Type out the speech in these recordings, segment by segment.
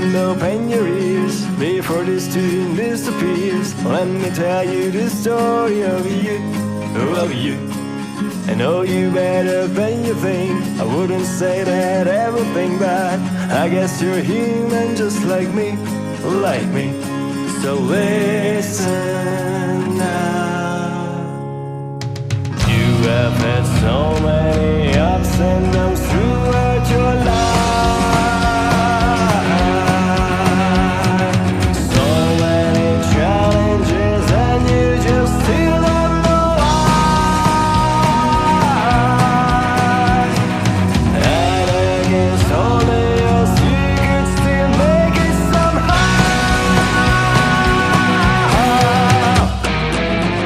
and open your ears before this tune disappears. Let me tell you the story of you, of you. I know you better than you think. I wouldn't say that everything bad. I guess you're human just like me, like me. So listen now. You have had so many ups and downs throughout your life. So many challenges and you just still don't know why. And against all the odds you could still make it somehow.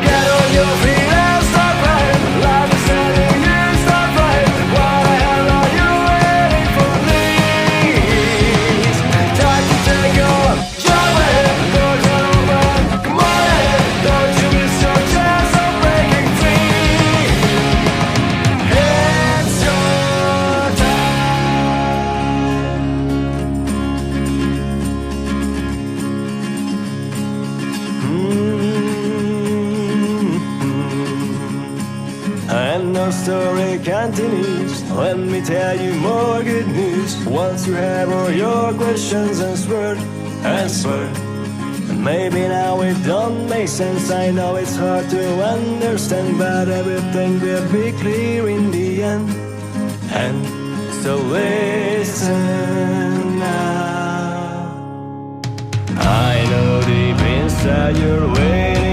Get on your feet and start right. Life is telling you start right. What the hell are you waiting for? Please, time to take on. Jump ahead, doors are open. Come on ahead, don't you miss your chance of breaking free. It's your And our story continues. Let me tell you more good news. Once you have all your questions answered, and maybe now it don't make sense. I know it's hard to understand, but everything will be clear in the end. And so listen now. I know deep inside you're waiting